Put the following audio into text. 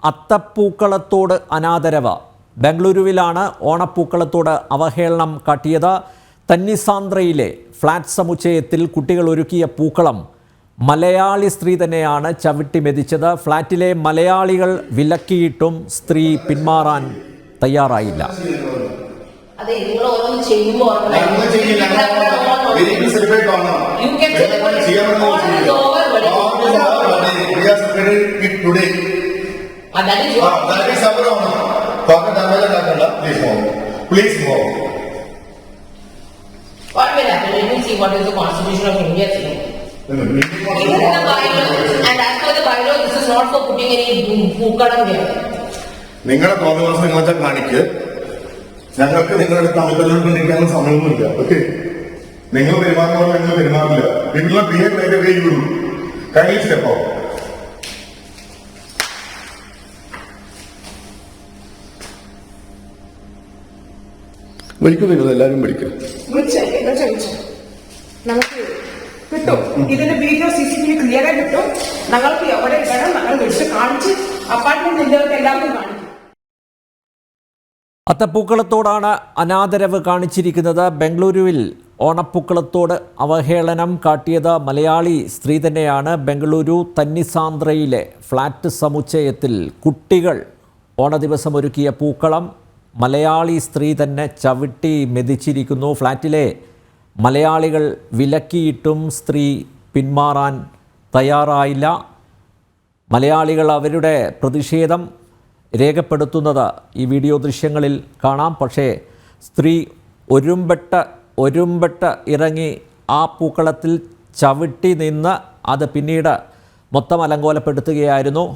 അത്തപ്പൂക്കളത്തോട് അനാദരവ്. ബംഗളൂരുവിലാണ് ഓണപ്പൂക്കളത്തോട് അവഹേളനം കാട്ടിയത്. തന്നിസാന്ദ്രയിലെ ഫ്ലാറ്റ് സമുച്ചയത്തിൽ കുട്ടികൾ ഒരുക്കിയ പൂക്കളം മലയാളി സ്ത്രീ തന്നെയാണ് ചവിട്ടി മെതിച്ചത്. ഫ്ലാറ്റിലെ മലയാളികൾ വിലക്കിയിട്ടും സ്ത്രീ പിന്മാറാൻ തയ്യാറായില്ല. Please move. What will happen? Let me see what is the Constitution of India saying. Even in the bylaw, and as per the bylaw, this is not for putting any pookalam here. നിങ്ങളുടെ തോന്നുന്ന നിങ്ങളെ കാണിക്ക്. ഞങ്ങൾക്ക് നിങ്ങളുടെ തമ്മിലുള്ള സമയമൊന്നുമില്ല. Okay, നിങ്ങൾ പെരുമാറുമ്പോൾ നിങ്ങൾ പെരുമാറില്ല. നിങ്ങളെ ബിഹേവ് ചെയ്യുള്ളൂ. കൈ സ്റ്റെപ്പോ വിളിക്കും. നിങ്ങൾ എല്ലാവരും വിളിക്കും. നമുക്ക് കിട്ടും ഇതിന്റെ വീഡിയോ CCTV ക്ലിയർ ആയി കിട്ടും. ഞങ്ങൾക്ക് എവിടെ ഇടണം ഞങ്ങൾ വിളിച്ച് കാണിച്ച് അപ്പാർട്ട്മെന്റ് എല്ലാവർക്കും കാണിക്കും. അത്തപ്പൂക്കളത്തോടാണ് അനാദരവ് കാണിച്ചിരിക്കുന്നത്. ബംഗളൂരുവിൽ ഓണപ്പൂക്കളത്തോട് അവഹേളനം കാട്ടിയത് മലയാളി സ്ത്രീ തന്നെയാണ്. ബംഗളൂരു തന്നിസാന്ദ്രയിലെ ഫ്ലാറ്റ് സമുച്ചയത്തിൽ കുട്ടികൾ ഓണദിവസം ഒരുക്കിയ പൂക്കളം മലയാളി സ്ത്രീ തന്നെ ചവിട്ടി മെതിച്ചിരിക്കുന്നു. ഫ്ലാറ്റിലെ മലയാളികൾ വിലക്കിയിട്ടും സ്ത്രീ പിന്മാറാൻ തയ്യാറായില്ല. മലയാളികൾ അവരുടെ പ്രതിഷേധം രേഖപ്പെടുത്തുന്നത് ഈ വീഡിയോ ദൃശ്യങ്ങളിൽ കാണാം. പക്ഷേ സ്ത്രീ ഒരുമ്പെട്ട് ഇറങ്ങി ആ പൂക്കളത്തിൽ ചവിട്ടി നിന്ന് അത് പിന്നീട് മൊത്തം അലങ്കോലപ്പെടുത്തുകയായിരുന്നു.